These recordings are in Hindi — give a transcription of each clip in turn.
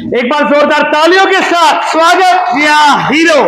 एक बार जोरदार तालियों के साथ स्वागत। जी हाँ, हीरो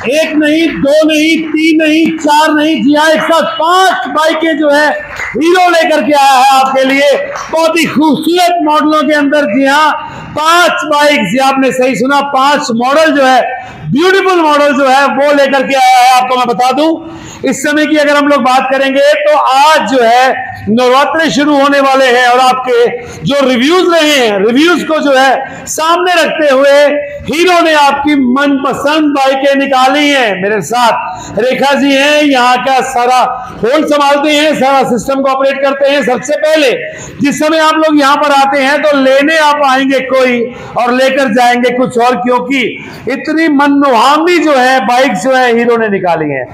एक नहीं, दो नहीं, तीन नहीं, चार नहीं, जी हाँ, एक साथ 5 बाइकें जो है हीरो लेकर के आया है आपके लिए, बहुत ही खूबसूरत मॉडलों के अंदर। जी हाँ, 5 बाइक, जी आपने सही सुना, 5 मॉडल जो है, ब्यूटीफुल मॉडल जो है वो लेकर के आया है। आपको मैं बता दूं, इस समय की अगर हम लोग बात करेंगे तो आज जो है नवरात्रे शुरू होने वाले हैं और आपके जो रिव्यूज रहे हैं, रिव्यूज को जो है सामने रखते हुए हीरो ने आपकी मनपसंद बाइकें निकाली हैं। मेरे साथ रेखा जी हैं, यहाँ का सारा होल्ड संभालते हैं, सारा सिस्टम को ऑपरेट करते हैं। सबसे पहले जिस समय आप लोग यहाँ पर आते हैं तो लेने आप आएंगे कोई और लेकर जाएंगे कुछ और, क्योंकि इतनी मनमोहानी जो है बाइक जो है हीरो ने निकाली है।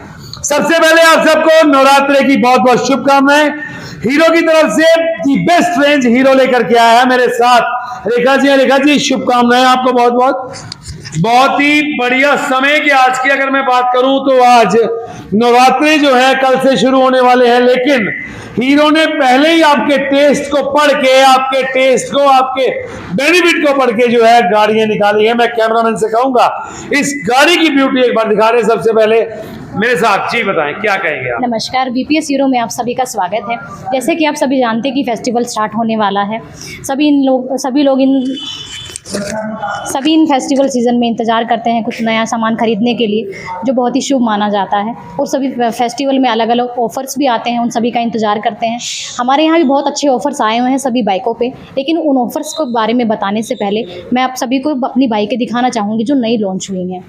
सबसे पहले आप सबको नवरात्रे की बहुत बहुत शुभकामनाएं। हीरो की तरफ से दी बेस्ट रेंज हीरो लेकर के आया है मेरे साथ रेखा जी। रेखा जी, शुभकामनाएं आपको बहुत बहुत ही बढ़िया समय की। आज की अगर मैं बात करूं तो आज नवरात्रे जो है कल से शुरू होने वाले हैं, लेकिन हीरो ने पहले ही आपके टेस्ट को पढ़ के, आपके टेस्ट को, आपके बेनिफिट को पढ़ के जो है गाड़ियां निकाली है। मैं कैमरामैन से कहूंगा इस गाड़ी की ब्यूटी एक बार दिखा रहे हैं। सबसे पहले मेरे साथ जी बताएं, क्या कहेंगे आप? नमस्कार, बीपीएस हीरो में आप सभी का स्वागत है। जैसे कि आप सभी जानते हैं कि फेस्टिवल स्टार्ट होने वाला है। सभी लोग इन फेस्टिवल सीज़न में इंतज़ार करते हैं कुछ नया सामान खरीदने के लिए, जो बहुत ही शुभ माना जाता है। और सभी फेस्टिवल में अलग अलग ऑफ़र्स भी आते हैं, उन सभी का इंतज़ार करते हैं। हमारे यहाँ भी बहुत अच्छे ऑफ़र्स आए हुए हैं सभी बाइकों पे, लेकिन उन ऑफ़र्स के बारे में बताने से पहले मैं आप सभी को अपनी बाइकें दिखाना चाहूँगी जो नई लॉन्च हुई हैं।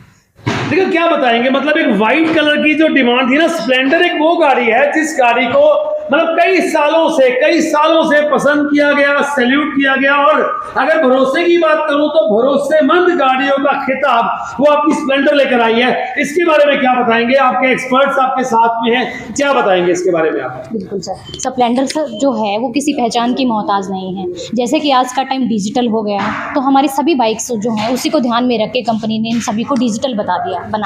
देखो क्या बताएंगे, मतलब एक वाइट कलर की जो डिमांड थी ना, स्प्लेंडर एक वो गाड़ी है जिस गाड़ी को मतलब कई सालों से पसंद किया गया, सैल्यूट किया गया। और अगर भरोसे की बात करूं तो भरोसेमंद गाड़ियों का खिताब वो आपकी स्प्लेंडर लेकर आई है। इसके बारे में क्या बताएंगे? आपके एक्सपर्ट्स आपके साथ में हैं, क्या बताएंगे इसके बारे में आप? बिल्कुल सर, स्प्लेंडर जो है वो किसी पहचान की मोहताज नहीं है। जैसे कि आज का टाइम डिजिटल हो गया है, तो हमारी सभी बाइक्स जो हैं उसी को ध्यान में रख के कंपनी ने इन सभी को डिजिटल बना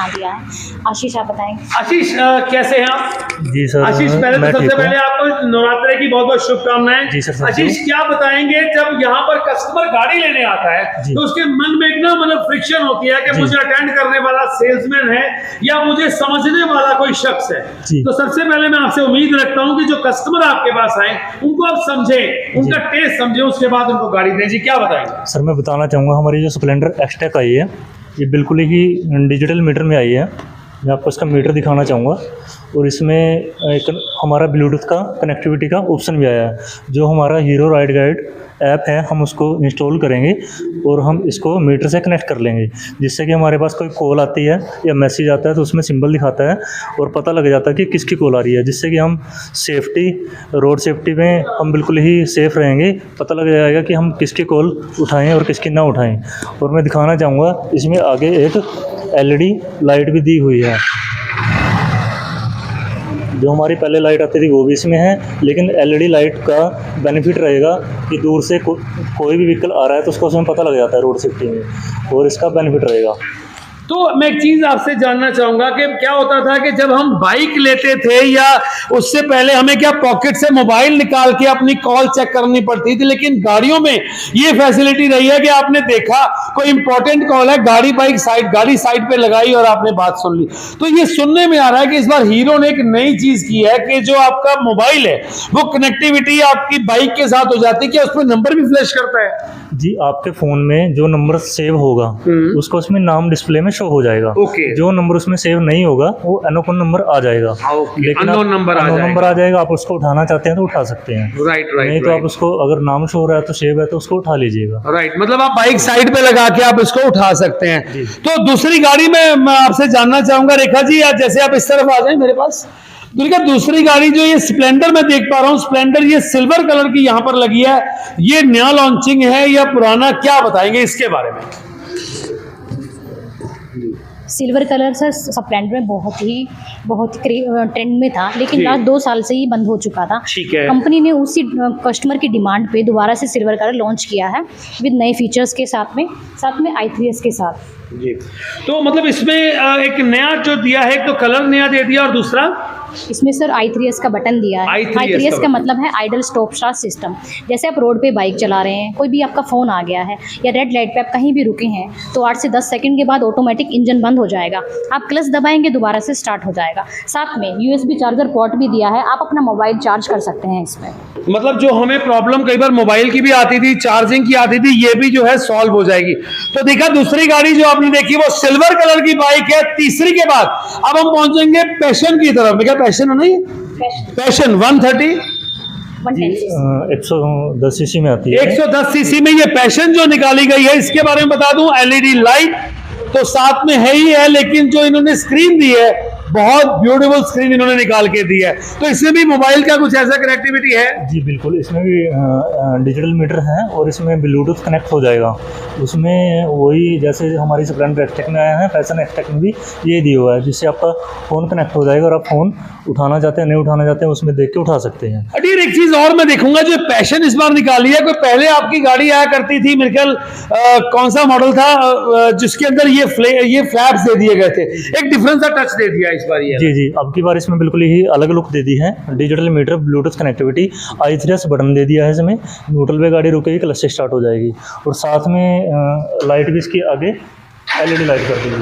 दिया है। आशीष, आप बताएंगे। आशीष, कैसे हैं आप? जी सर, आशीष, पहले तो सबसे पहले आपको नवरात्रे की बहुत बहुत शुभकामनाएं। जी सर। आशीष, क्या बताएंगे, जब यहाँ पर कस्टमर गाड़ी लेने आता है तो उसके मन में एक ना मतलब फ्रिक्शन होती है कि मुझे अटेंड करने वाला सेल्समैन है या मुझे समझने वाला कोई शख्स है। तो सबसे पहले मैं आपसे उम्मीद रखता हूँ कि जो कस्टमर आपके पास आए उनको आप समझें, उनका टेस्ट समझें, उसके बाद उनको गाड़ी दें। जी, क्या बताएंगे? सर, मैं बताना चाहूँगा हमारी जो स्प्लेंडर एक्सटेक आई है, ये बिल्कुल ही डिजिटल मीटर में आई है। मैं आपको इसका मीटर दिखाना चाहूँगा और इसमें एक हमारा ब्लूटूथ का कनेक्टिविटी का ऑप्शन भी आया है। जो हमारा हीरो राइड गाइड ऐप है, हम उसको इंस्टॉल करेंगे और हम इसको मीटर से कनेक्ट कर लेंगे, जिससे कि हमारे पास कोई कॉल आती है या मैसेज आता है तो उसमें सिंबल दिखाता है और पता लग जाता है कि किसकी कॉल आ रही है, जिससे कि हम रोड सेफ्टी में हम बिल्कुल ही सेफ़ रहेंगे। पता लग जाएगा कि हम किसकी कॉल उठाएँ और किसकी ना उठाएँ। और मैं दिखाना चाहूँगा इसमें आगे एक LED लाइट भी दी हुई है। जो हमारी पहले लाइट आती थी वो भी इसमें है, लेकिन LED लाइट का बेनिफिट रहेगा कि दूर से कोई भी व्हीकल आ रहा है तो उसको उसमें पता लग जाता है रोड सेफ्टी में, और इसका बेनिफिट रहेगा। तो मैं एक चीज आपसे जानना चाहूंगा कि क्या होता था कि जब हम बाइक लेते थे या उससे पहले हमें क्या पॉकेट से मोबाइल निकाल के अपनी कॉल चेक करनी पड़ती थी, लेकिन गाड़ियों में ये फैसिलिटी रही है कि आपने देखा कोई इंपॉर्टेंट कॉल है, गाड़ी साइड पे लगाई और आपने बात सुन ली। तो ये सुनने में आ रहा है कि इस बार हीरो ने एक नई चीज की है कि जो आपका मोबाइल है वो कनेक्टिविटी आपकी बाइक के साथ हो जाती है। क्या उसमें नंबर भी फ्लैश करता है? जी, आपके फ़ोन में जो नंबर सेव होगा उसका उसमें नाम डिस्प्ले में शो हो जाएगा। जो नंबर उसमें सेव नहीं होगा वो अनोन नंबर आ जाएगा। लेकिन अननोन नंबर आ जाएगा। आप उसको उठाना चाहते हैं तो उठा सकते हैं। राइट। नहीं तो आप उसको, अगर नाम शो हो रहा है तो सेव है तो उसको उठा लीजिएगा। राइट, मतलब आप बाइक साइड पे लगा के आप इसको उठा सकते हैं। तो दूसरी गाड़ी में मैं आपसे जानना चाहूंगा रेखा जी, जैसे आप इस तरफ आ जाए मेरे पास, दूसरी गाड़ी जो ये स्प्लेंडर मैं देख पा रहा हूँ, स्प्लेंडर ये सिल्वर कलर की यहाँ पर लगी है, ये नया लॉन्चिंग है या पुराना, क्या बताएंगे इसके बारे में? सिल्वर कलर सर स्प्लेंडर में बहुत ही ट्रेंड में था, लेकिन लास्ट 2 साल से ही बंद हो चुका था। ठीक है। कंपनी ने उसी कस्टमर की डिमांड पे दोबारा से सिल्वर कलर लॉन्च किया है विद नए फीचर्स के साथ में i3s के साथ। जी, तो मतलब इसमें एक नया जो दिया है, एक तो कलर नया दे दिया और दूसरा इसमें सर i3s का बटन दिया है। i3s का मतलब है आइडल स्टॉप स्टार्ट सिस्टम। जैसे आप रोड पे बाइक चला रहे हैं, कोई भी आपका फ़ोन आ गया है या रेड लाइट पे आप कहीं भी रुके हैं, तो 8 से 10 सेकंड के बाद ऑटोमेटिक इंजन बंद हो जाएगा। आप क्लच दबाएंगे, दोबारा से स्टार्ट हो जाएगा। साथ में USB चार्जर पोर्ट भी दिया है, आप अपना मोबाइल चार्ज कर सकते हैं इसमें। मतलब जो हमें प्रॉब्लम कई बार मोबाइल की भी आती थी, चार्जिंग की आती थी, ये भी जो है सॉल्व हो जाएगी। तो देखा दूसरी गाड़ी जो आपने देखी वो सिल्वर कलर की बाइक है। तीसरी के बाद अब हम पहुंचेंगे पैशन की तरफ। क्या पैशन है ना ये? पैशन 130 110 सीसी में आती है। 110 सीसी में ये पैशन जो निकाली गई है, इसके बारे में बता दूं, LED लाइट तो साथ में है ही है, लेकिन जो इन्होंने स्क्रीन दी है, बहुत ब्यूटीफुल स्क्रीन इन्होंने निकाल के दी है। तो इसमें भी मोबाइल का कुछ ऐसा कनेक्टिविटी है? जी बिल्कुल, इसमें भी डिजिटल मीटर है और इसमें ब्लूटूथ कनेक्ट हो जाएगा। उसमें वही जैसे हमारी स्प्लेंडर एक्सटेक में आया है, पैशन एक्सटेक में भी ये दिया हुआ है, जिससे आपका फ़ोन कनेक्ट हो जाएगा और आप फ़ोन उठाना चाहते हैं, नहीं उठाना चाहते हैं, उसमें देख के उठा सकते हैं। अरे एक चीज़ और मैं देखूंगा, जो पैशन इस बार निकाली है, कोई पहले आपकी गाड़ी आया करती थी, मेरे ख्याल कौन सा मॉडल था जिसके अंदर ये फ्लैप्स दे दिए गए थे, एक डिफरेंट सा टच दे दिया इस बार ये। जी जी, अब की बार इसमें बिल्कुल ही अलग लुक दे दी है। Digital meter, Bluetooth connectivity, i3s button दे दिया है इसमें। न्यूट्रल पे गाड़ी रुकेगी, क्लच से स्टार्ट हो जाएगी और साथ में लाइट भी इसकी आगे LED लाइट कर दी है।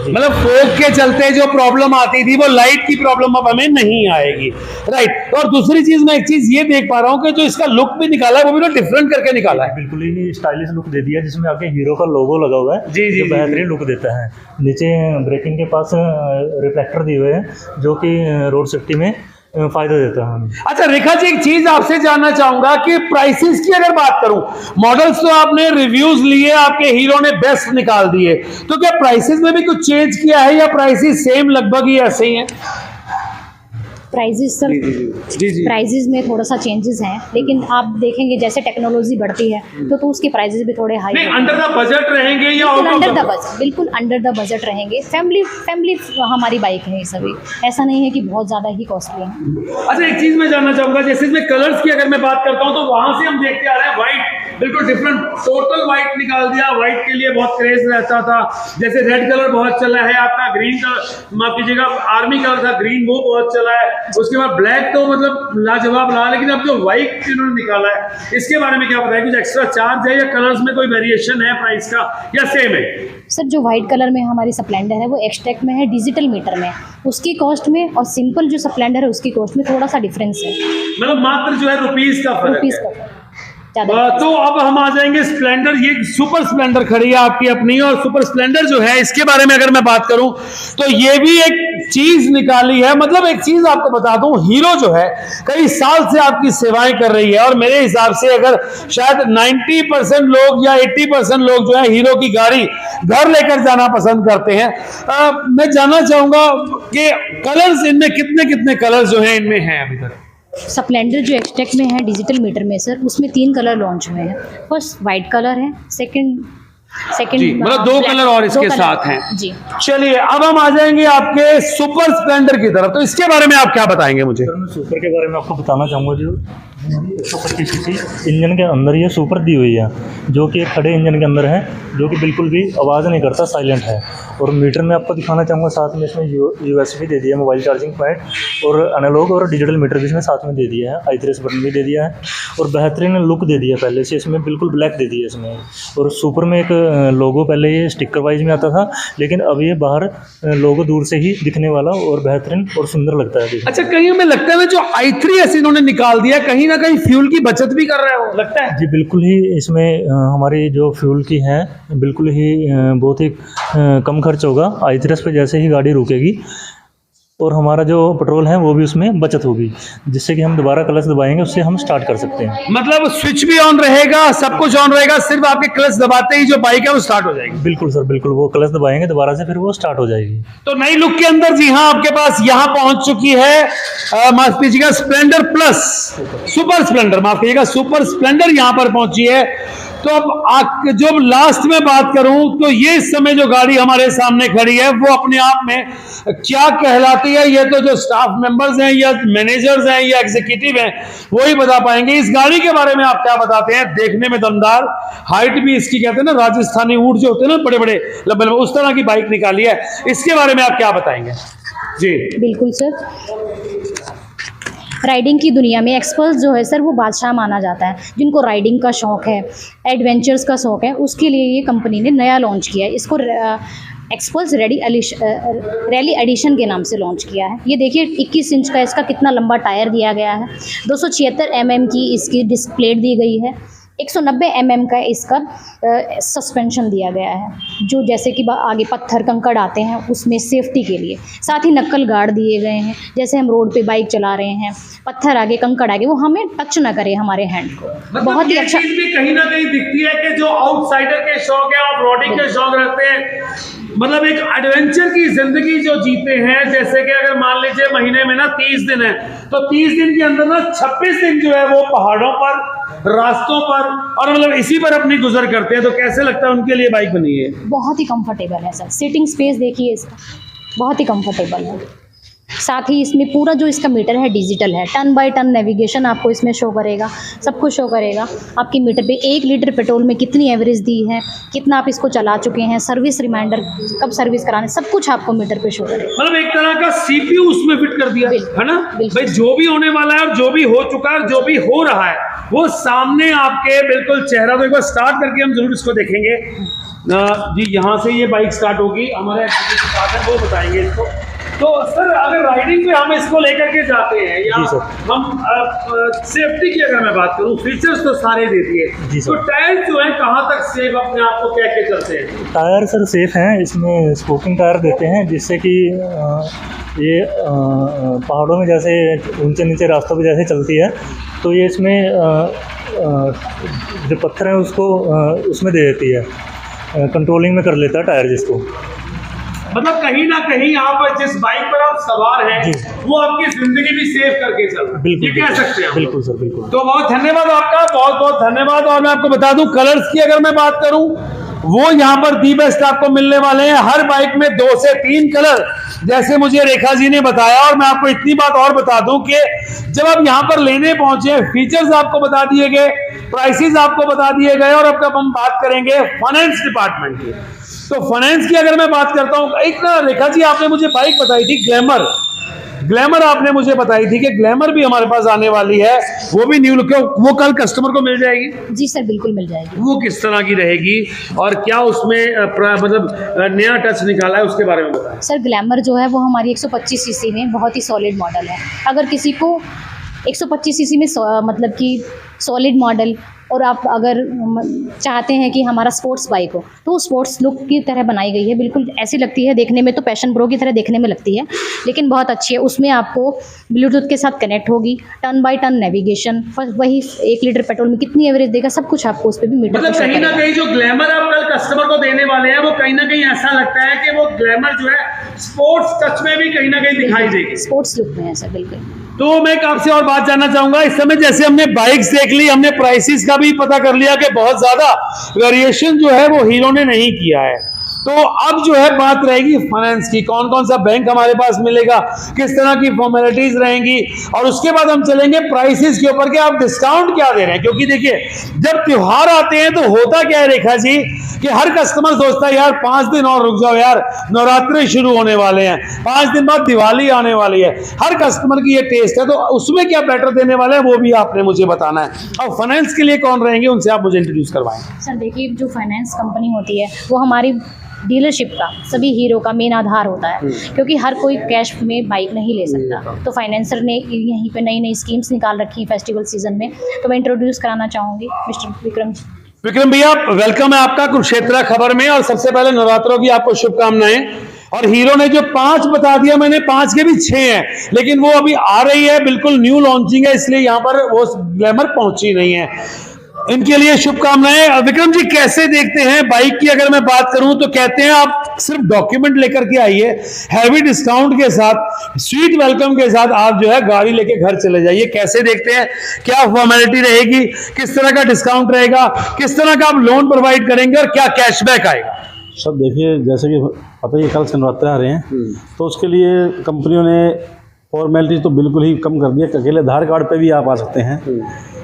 मतलब फोग के चलते जो प्रॉब्लम आती थी, वो लाइट की प्रॉब्लम अब हमें नहीं आएगी, राइट। और दूसरी चीज मैं एक चीज ये देख पा रहा हूँ कि जो इसका लुक भी निकाला है, वो भी ना डिफरेंट करके निकाला है। बिल्कुल ही स्टाइलिश लुक दे दिया, जिसमें आगे हीरो का लोगो लगा हुआ है, जी, जो बेहतरीन लुक देता है। नीचे ब्रेकिंग के पास रिफ्लेक्टर दिए हुए हैं, जो कि रोड सेफ्टी में फायदा देता है हमें। अच्छा रेखा जी, एक चीज आपसे जानना चाहूंगा कि प्राइसेस की अगर बात करूं, मॉडल्स तो आपने रिव्यूज लिए, आपके हीरो ने बेस्ट निकाल दिए, तो क्या प्राइसेस में भी कुछ चेंज किया है या प्राइसेस सेम लगभग ही ऐसे ही हैं? प्राइजेस सर, प्राइजेस में थोड़ा सा चेंजेस हैं, लेकिन आप देखेंगे जैसे टेक्नोलॉजी बढ़ती है तो उसके प्राइजेस भी थोड़े हाई। अंडर द बजट रहेंगे या अंडर द बजट? बिल्कुल अंडर द बजट रहेंगे। फैमिली हमारी बाइक है ये सभी, ऐसा नहीं है कि बहुत ज़्यादा ही कॉस्टली है। अच्छा एक चीज़ मैं जानना चाहूँगा, जैसे इसमें कलर्स की अगर मैं बात करता हूँ, तो वहाँ से हम देखते आ रहे हैं व्हाइट, बिल्कुल डिफरेंट, टोटल व्हाइट निकाल दिया। व्हाइट के लिए बहुत क्रेज रहता था, जैसे रेड कलर बहुत चला है आपका, ग्रीन कलर, माफ कीजिएगा आर्मी कलर था ग्रीन, वो बहुत चला है। उसके बाद ब्लैक तो मतलब लाजवाब रहा, लेकिन अब जो व्हाइट इन्होंने निकाला है, इसके बारे में क्या बताएं? कुछ एक्स्ट्रा चार्ज है या कलर्स में कोई वेरिएशन है प्राइस का, या सेम है? सर जो व्हाइट कलर में हमारी स्प्लेंडर है वो एक्सटेक में है, डिजिटल मीटर में, उसकी कॉस्ट में और सिंपल जो स्प्लेंडर है उसकी कॉस्ट में थोड़ा सा डिफरेंस है। मतलब मात्र जो है रुपीस का फर्क है। तो अब हम आ जाएंगे स्प्लेंडर। ये सुपर स्प्लेंडर खड़ी है आपकी अपनी, और सुपर स्प्लेंडर जो है इसके बारे में अगर मैं बात करूं तो ये भी एक चीज निकाली है। मतलब एक चीज आपको बता दूं, हीरो जो है कई साल से आपकी सेवाएं कर रही है, और मेरे हिसाब से अगर शायद 90% लोग या 80% लोग जो है हीरो की गाड़ी घर लेकर जाना पसंद करते हैं। मैं जानना चाहूंगा कि कलर्स इनमें कितने कलर्स जो है इनमें हैं अभी तक? स्प्लेंडर जो एक्सटेक में है डिजिटल मीटर में सर, उसमें 3 कलर लॉन्च हुए हैं। फर्स्ट वाइट कलर है, सेकंड मतलब 2 कलर और इसके साथ हैं जी। चलिए अब हम आ जाएंगे आपके सुपर स्प्लेंडर की तरफ, तो इसके बारे में आप क्या बताएंगे मुझे? सर मैं सुपर के बारे में आपको बताना चाहूँगा। जो 125 सीसी इंजन के अंदर ये सुपर दी हुई है, जो कि एक खड़े इंजन के अंदर है, जो कि बिल्कुल भी आवाज़ नहीं करता, साइलेंट है। और मीटर में आपको दिखाना चाहूँगा, साथ में इसमें USB दे दिया है, मोबाइल चार्जिंग पॉइंट, और एनालॉग और डिजिटल मीटर भी इसमें साथ में दे दिया है। i3s बटन भी दे दिया है और बेहतरीन लुक दे दिया है। पहले से इसमें बिल्कुल ब्लैक दे दिया है इसमें, और सुपर में एक लोगो पहले ये स्टिकर वाइज में आता था, लेकिन अब ये बाहर लोगो दूर से ही दिखने वाला और बेहतरीन और सुंदर लगता है। अच्छा कहीं हमें लगता है जो i3s इन्होंने निकाल दिया, कहीं ना कहीं फ्यूल की बचत भी कर रहा है, वो लगता है? जी बिल्कुल ही, इसमें हमारी जो फ्यूल की है बिल्कुल ही बहुत ही कम खर्च होगा। i3s पे जैसे ही गाड़ी रुकेगी और हमारा जो पेट्रोल है वो भी उसमें बचत होगी, जिससे कि हम दोबारा क्लच दबाएंगे, उससे हम स्टार्ट कर सकते हैं। मतलब स्विच भी ऑन रहेगा, सब कुछ ऑन रहेगा, सिर्फ आपके क्लच दबाते ही जो बाइक है वो स्टार्ट हो जाएगी? बिल्कुल सर बिल्कुल, वो क्लच दबाएंगे दोबारा से, फिर वो स्टार्ट हो जाएगी। तो नई लुक के अंदर जी हाँ आपके पास यहाँ पहुंच चुकी है, माफ कीजिएगा स्प्लेंडर प्लस, सुपर स्प्लेंडर, माफ कीजिएगा सुपर स्प्लेंडर यहाँ पर पहुंची है। तो अब जो लास्ट में बात करूं तो ये इस समय जो गाड़ी हमारे सामने खड़ी है वो अपने आप में क्या कहलाती है, ये तो जो स्टाफ मेंबर्स हैं या मैनेजर्स हैं या एग्जीक्यूटिव हैं वही बता पाएंगे। इस गाड़ी के बारे में आप क्या बताते हैं? देखने में दमदार, हाइट भी इसकी कहते हैं ना राजस्थानी ऊंट जो होते हैं ना बड़े बड़े लंबे लंबे, उस तरह की बाइक निकाली है, इसके बारे में आप क्या बताएंगे? जी बिल्कुल सर। राइडिंग की दुनिया में एक्सपल्स जो है सर वो बादशाह माना जाता है। जिनको राइडिंग का शौक़ है, एडवेंचर्स का शौक़ है, उसके लिए ये कंपनी ने नया लॉन्च किया है। इसको एक्सपल्स रैली एडिशन के नाम से लॉन्च किया है। ये देखिए 21 इंच का इसका कितना लंबा टायर दिया गया है। 276 mm की इसकी डिस्क प्लेट दी गई है। 190 mm का इसका सस्पेंशन दिया गया है, जो जैसे कि आगे पत्थर कंकड़ आते हैं उसमें सेफ्टी के लिए। साथ ही नक्कल गार्ड दिए गए हैं, जैसे हम रोड पे बाइक चला रहे हैं, पत्थर आगे कंकड़ आगे वो हमें टच ना करे हमारे हैंड को। मतलब बहुत ही ये अच्छा। चीज भी कहीं ना कहीं दिखती है कि जो आउटसाइडर के शौक है, ऑफ रोडिंग के शौक रखते हैं, मतलब एक एडवेंचर की जिंदगी जो जीते हैं। जैसे कि अगर मान लीजिए महीने में ना 30 दिन है, तो 30 दिन के अंदर ना 26 दिन जो है वो पहाड़ों पर, रास्तों पर और मतलब इसी पर अपनी गुजर करते हैं। तो कैसे लगता है उनके लिए बाइक बनी है? बहुत ही कंफर्टेबल है सर। सीटिंग स्पेस देखिए इसका, बहुत ही कंफर्टेबल है। साथ ही इसमें पूरा जो इसका मीटर है डिजिटल है। टन बाय टन नेविगेशन आपको इसमें शो करेगा, सब कुछ शो करेगा। आपकी मीटर पे 1 लीटर पेट्रोल में कितनी एवरेज दी है, कितना आप इसको चला चुके हैं, सर्विस रिमाइंडर, कब सर्विस कराने, सब कुछ आपको मीटर पे शो करेगा। मतलब एक तरह का CPU उसमें फिट कर दिया है ना भाई। जो भी होने वाला है और जो भी हो चुका है और जो भी हो रहा है वो सामने आपके बिल्कुल चेहरा। तो एक बार स्टार्ट करके हम जरूर इसको देखेंगे जी। यहाँ से ये बाइक स्टार्ट होगी, हमारे वो बताएंगे इसको। तो सर अगर राइडिंग पे हम इसको लेकर के जाते हैं या हम सेफ्टी की अगर मैं बात करूं, फीचर्स तो सारे देती है, तो टायर जो है कहाँ तक सेफ अपने आप को कह के चलते हैं? टायर सर सेफ हैं। इसमें स्पोर्टिंग टायर देते हैं, जिससे कि ये पहाड़ों में जैसे ऊंचे नीचे रास्तों पे जैसे चलती है, तो ये इसमें जो पत्थर है उसको उसमें दे देती है, कंट्रोलिंग में कर लेता है टायर जिसको। मतलब कहीं ना कहीं आप जिस बाइक पर आप सवार हैं वो आपकी जिंदगी भी सेव करके चल रहा है, बिल्कुल, ये कह सकते हैं। बिल्कुल सर, बिल्कुल। तो बहुत धन्यवाद आपका, बहुत बहुत धन्यवाद। और मैं आपको बता दूं कलर्स की अगर मैं बात करूं, वो यहाँ पर दी बेस्ट आपको मिलने वाले हैं। हर बाइक में 2 से 3 कलर, जैसे मुझे रेखा जी ने बताया। और मैं आपको इतनी बात और बता दूं कि जब आप यहाँ पर लेने पहुंचे, फीचर्स आपको बता दिए गए, प्राइसेस आपको बता दिए गए। और अब हम बात करेंगे फाइनेंस डिपार्टमेंट की। तो फाइनेंस की अगर मैं बात करता हूं, एक ना रेखा जी आपने मुझे बाइक बताई थी ग्लैमर आपने मुझे बताई थी कि ग्लैमर भी हमारे पास आने वाली है, वो भी न्यू लुक है। वो कल कस्टमर को मिल जाएगी? जी सर, बिल्कुल मिल जाएगी। वो किस तरह की रहेगी और क्या उसमें मतलब नया टच निकाला है, उसके बारे में बताएं। सर ग्लैमर जो है वो हमारी 125 सीसी में बहुत ही सॉलिड मॉडल है। अगर किसी को 125 सीसी में मतलब कि सॉलिड मॉडल, और आप अगर चाहते हैं कि हमारा स्पोर्ट्स बाइक हो, तो स्पोर्ट्स लुक की तरह बनाई गई है। बिल्कुल ऐसी लगती है देखने में, तो पैशन प्रो की तरह देखने में लगती है, लेकिन बहुत अच्छी है। उसमें आपको ब्लूटूथ के साथ कनेक्ट होगी, टन बाय टन नेविगेशन, वही 1 लीटर पेट्रोल में कितनी एवरेज देगा, सब कुछ आपको उस पर भी मीटर। मतलब कहीं ना कहीं जो ग्लैमर आप कल कस्टमर को देने वाले हैं, वो कहीं ना कहीं ऐसा लगता है कि वो ग्लैमर जो है स्पोर्ट्स टच में भी कहीं ना कहीं दिखाई देगी, स्पोर्ट्स लुक में है सर, बिल्कुल। तो मैं आपसे और बात जानना चाहूंगा। इस समय जैसे हमने बाइक्स देख ली, हमने प्राइसेस का भी पता कर लिया कि बहुत ज्यादा वेरिएशन जो है वो हीरो ने नहीं किया है। तो अब जो है बात रहेगी फाइनेंस की, कौन कौन सा बैंक हमारे पास मिलेगा, किस तरह की फॉर्मेलिटीज रहेंगी, और उसके बाद हम चलेंगे प्राइसेस के ऊपर कि आप डिस्काउंट क्या दे रहे हैं। क्योंकि देखिए जब त्योहार आते हैं तो होता क्या है रेखा जी कि हर कस्टमर सोचता है यार 5 दिन और रुक जाओ यार, नवरात्रे शुरू होने वाले हैं, 5 दिन बाद दिवाली आने वाली है। हर कस्टमर की ये टेस्ट है, तो उसमें क्या बेटर देने वाले हैं वो भी आपने मुझे बताना है। और फाइनेंस के लिए कौन रहेंगे उनसे आप मुझे इंट्रोड्यूस करवाएं। सर देखिए, जो फाइनेंस कंपनी होती है वो हमारी डीलरशिप का, सभी हीरो का मेन आधार होता है, क्योंकि हर कोई कैश में बाइक नहीं ले सकता। तो फाइनेंसर ने यहीं पे नई नई स्कीम्स निकाल रखी फेस्टिवल सीजन में, तो मैं इंट्रोड्यूस कराना चाहूँगी मिस्टर विक्रम। विक्रम भैया, वेलकम है आपका कुरुक्षेत्र खबर में। और सबसे पहले नवरात्रों की आपको शुभकामनाएं। और हीरो ने जो 5 बता दिया, मैंने 5 के भी 6 हैं, लेकिन वो अभी आ रही है, बिल्कुल न्यू लॉन्चिंग है, इसलिए यहाँ पर वो ग्लैमर पहुंची नहीं है। इनके लिए शुभकामनाएं। विक्रम जी, कैसे देखते हैं बाइक की अगर मैं बात करूं तो कहते हैं आप सिर्फ डॉक्यूमेंट लेकर के आइए, हैवी डिस्काउंट के साथ, स्वीट वेलकम के साथ आप जो है गाड़ी लेके घर चले जाइए। कैसे देखते हैं, क्या फॉर्मेलिटी रहेगी, किस तरह का डिस्काउंट रहेगा, किस तरह का आप लोन प्रोवाइड करेंगे और क्या कैशबैक आएगा? सब देखिए, जैसे कि पता ही कल से नवरात्रे आ रहे हैं, तो उसके लिए कंपनियों ने फॉर्मेलिटी तो बिल्कुल ही कम कर दिया। अकेले आधार कार्ड पे भी आप आ सकते हैं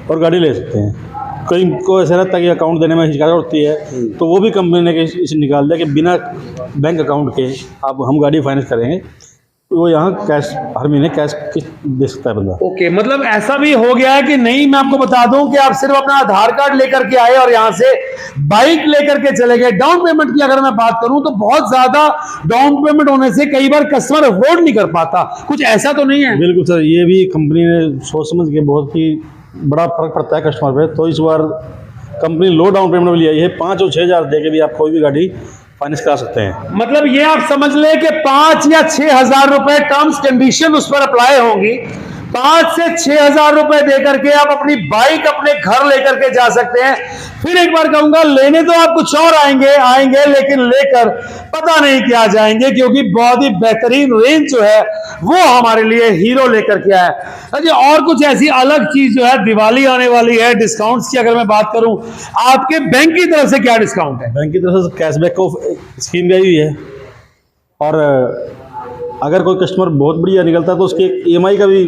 और गाड़ी ले सकते हैं। कहीं को ऐसा रहता है कि अकाउंट देने में हिचकिचाहट होती है, तो वो भी कंपनी ने इसे निकाल दिया कि बिना बैंक अकाउंट के आप हम गाड़ी फाइनेंस करेंगे। वो यहाँ कैश हर महीने कैश किस्त दे सकता है बंदा। ओके, मतलब ऐसा भी हो गया है कि नहीं, मैं आपको बता दूं कि आप सिर्फ अपना आधार कार्ड लेकर के आए और यहां से बाइक लेकर के चले गए। डाउन पेमेंट की अगर मैं बात करूं तो बहुत ज्यादा डाउन पेमेंट होने से कई बार कस्टमर अफोर्ड नहीं कर पाता, कुछ ऐसा तो नहीं है? बिल्कुल सर, ये भी कंपनी ने सोच समझ के बहुत ही बड़ा फर्क पड़ता है कस्टमर पे। तो इस बार कंपनी लो डाउन पेमेंट में लिया है, 5 और 6 हज़ार दे के भी आप कोई भी गाड़ी फाइनेंस करा सकते हैं। मतलब ये आप समझ लें कि 5 या 6 हजार रुपए टर्म्स कंडीशन उस पर अप्लाई होंगी। 5 से 6 हजार रुपए देकर के आप अपनी बाइक अपने घर लेकर के जा सकते हैं। फिर एक बार कहूंगा, लेने तो आप कुछ और आएंगे लेकिन लेकर पता नहीं क्या जाएंगे, क्योंकि बहुत ही बेहतरीन रेंज जो है वो हमारे लिए हीरो लेकर के आया है। अरे और कुछ ऐसी अलग चीज जो है, दिवाली आने वाली है, डिस्काउंट्स की अगर मैं बात करूं, आपके बैंक की तरफ से क्या डिस्काउंट है? बैंक की तरफ से कैशबैक को स्कीम भी आई हुई है, और अगर कोई कस्टमर बहुत बढ़िया निकलता है तो उसके EMI का भी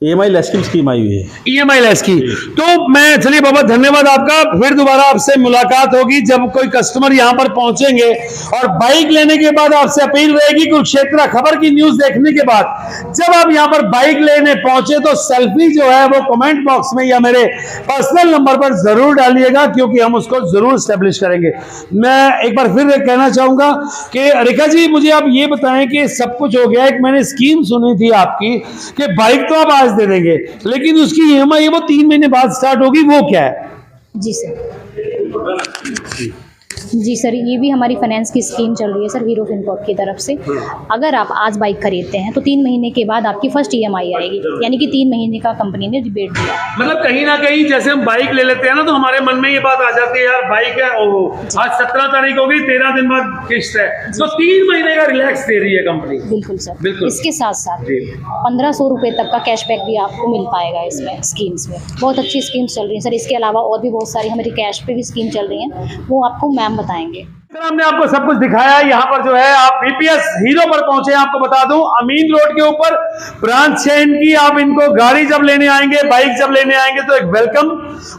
EMI लेस की स्कीम आई हुई है। EMI लेस की। तो मैं, चलिए बाबा धन्यवाद आपका, फिर दोबारा आपसे मुलाकात होगी जब कोई कस्टमर यहां पर पहुंचेंगे। और बाइक लेने के बाद आपसे अपील रहेगी, कुरुक्षेत्र खबर की न्यूज देखने के बाद जब आप यहां पर बाइक लेने पहुंचे तो सेल्फी जो है वो कमेंट बॉक्स में या मेरे पर्सनल नंबर पर जरूर डालिएगा, क्योंकि हम उसको जरूर स्टेब्लिश करेंगे। मैं एक बार फिर कहना चाहूंगा कि रेखा जी, मुझे आप ये बताएं कि सब कुछ हो गया, एक मैंने स्कीम सुनी थी आपकी कि बाइक तो आप दे देंगे, लेकिन उसकी EMI वो 3 महीने बाद स्टार्ट होगी, वो क्या है? जी सर, ये भी हमारी फाइनेंस की स्कीम चल रही है सर, हीरो फिनकॉर्प की तरफ से। अगर आप आज बाइक खरीदते हैं तो 3 महीने के बाद आपकी फर्स्ट EMI आएगी, यानी कि 3 महीने का कंपनी ने रिबेट दिया है। मतलब कहीं ना कहीं जैसे हम बाइक ले लेते हैं ना, तो हमारे मन में ये बात आ जाती है, यार बाइक है, आज 17 तारीख होगी, 13 दिन बाद किस्त है, तो 3 महीने का रिलैक्स दे रही है कंपनी। बिल्कुल सर, बिल्कुल। इसके साथ साथ 1500 रुपये तक का कैशबैक भी आपको मिल पाएगा इसमें स्कीम्स में। बहुत अच्छी स्कीम्स चल रही हैं सर। इसके अलावा और भी बहुत सारी हमारी कैश पे भी स्कीम चल रही हैं, वो आपको मैम बताएंगे। हमने आपको सब कुछ दिखाया। यहाँ पर जो है आप VPS हीरो पर पहुंचे, आपको बता दूं अमीन रोड के ऊपर ब्रांच है इनकी। आप इनको गाड़ी जब लेने आएंगे, बाइक जब लेने आएंगे तो एक वेलकम,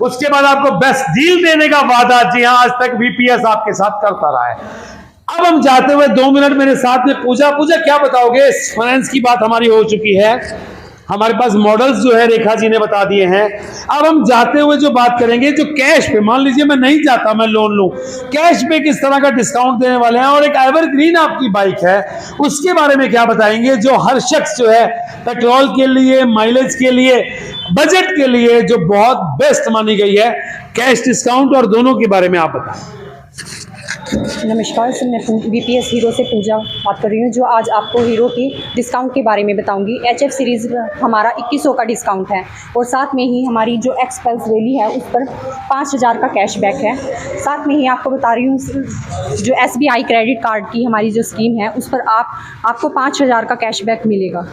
उसके बाद आपको बेस्ट डील देने का वादा, जी हाँ, आज तक VPS आपके साथ करता रहा है। अब हम जाते हुए 2 मिनट मेरे साथ में पूजा क्या बताओगे? फाइनेंस की बात हमारी हो चुकी है, हमारे पास मॉडल्स जो है रेखा जी ने बता दिए हैं। अब हम जाते हुए जो बात करेंगे, जो कैश पे, मान लीजिए मैं नहीं चाहता मैं लोन लूं, कैश पे किस तरह का डिस्काउंट देने वाले हैं, और एक एवरग्रीन आपकी बाइक है उसके बारे में क्या बताएंगे, जो हर शख्स जो है पेट्रोल के लिए, माइलेज के लिए, बजट के लिए जो बहुत बेस्ट मानी गई है, कैश डिस्काउंट और दोनों के बारे में आप बताएं। नमस्कार सर, मैं VPS हीरो से पूजा बात कर रही हूँ, जो आज आपको हीरो की डिस्काउंट के बारे में बताऊंगी। HF सीरीज़ हमारा 2100 का डिस्काउंट है, और साथ में ही हमारी जो एक्सपल्स रैली है उस पर 5000 का कैशबैक है। साथ में ही आपको बता रही हूँ जो SBI क्रेडिट कार्ड की हमारी जो स्कीम है उस पर आपको 5000 का कैशबैक मिलेगा।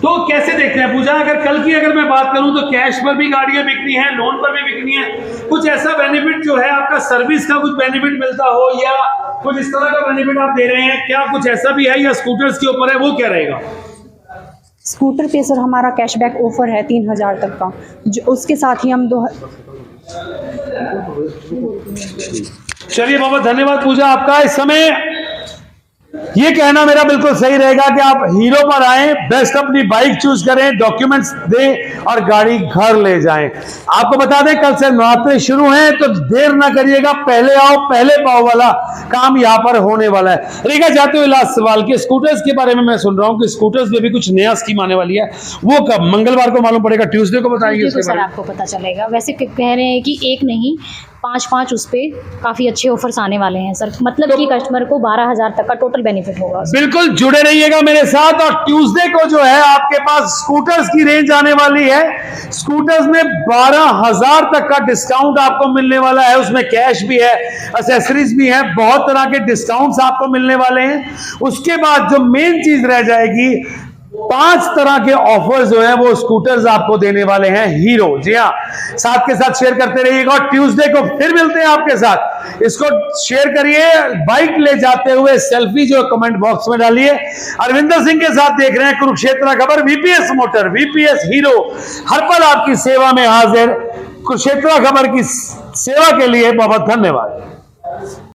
तो कैसे देखते हैं पूजा, अगर मैं बात करूं तो कैश पर भी गाड़ियां बिकनी है, लोन पर भी बिकनी है, कुछ ऐसा बेनिफिट जो है आपका सर्विस का कुछ बेनिफिट मिलता हो, या कुछ इस तरह का बेनिफिट आप दे रहे हैं, क्या कुछ ऐसा भी है, या स्कूटर्स के ऊपर है, वो क्या रहेगा? स्कूटर पे सर हमारा कैशबैक ऑफर है 3000 तक का, जो उसके साथ ही हम चलिए बाबा धन्यवाद पूजा आपका। इस समय ये कहना मेरा बिल्कुल सही रहेगा कि आप हीरो पर आएं, बेस्ट अपनी बाइक चूज करें, डॉक्यूमेंट्स दें और गाड़ी घर ले जाएं। आपको बता दें कल से नवरात्रे शुरू हैं, तो देर ना करिएगा, पहले आओ पहले पाओ वाला काम यहाँ पर होने वाला है। रेखा, जाते हुए लास्ट सवाल के स्कूटर्स के बारे में मैं सुन रहा हूँ कि स्कूटर्स में भी कुछ नया स्कीम आने वाली है, वो कब? मंगलवार को मालूम पड़ेगा, ट्यूसडे को बताएंगे उसके बारे में? आपको पता चलेगा। वैसे कह रहे हैं कि एक नहीं 5 उस पे काफी अच्छे ऑफर्स आने वाले हैं सर, मतलब कि कस्टमर को 12000 तक का टोटल बेनिफिट होगा। बिल्कुल जुड़े रहिएगा मेरे साथ। और ट्यूसडे को जो है आपके पास स्कूटर्स की रेंज आने वाली है। स्कूटर्स में 12000 तक का डिस्काउंट आपको मिलने वाला है, उसमें कैश भी है, एक्सेसरीज भी है, बहुत तरह के डिस्काउंट्स आपको मिलने वाले हैं। उसके बाद जो मेन चीज रह जाएगी, 5 तरह के ऑफर्स जो हैं वो स्कूटर्स आपको देने वाले हैं हीरो। जी हाँ, साथ के साथ शेयर करते रहिएगा, और ट्यूसडे को फिर मिलते हैं आपके साथ। इसको शेयर करिए, बाइक ले जाते हुए सेल्फी जो कमेंट बॉक्स में डालिए। अरविंदर सिंह के साथ देख रहे हैं कुरुक्षेत्र खबर, VPS मोटर, VPS हीरो हर पल आपकी सेवा में हाजिर। कुरुक्षेत्र खबर की सेवा के लिए बहुत धन्यवाद।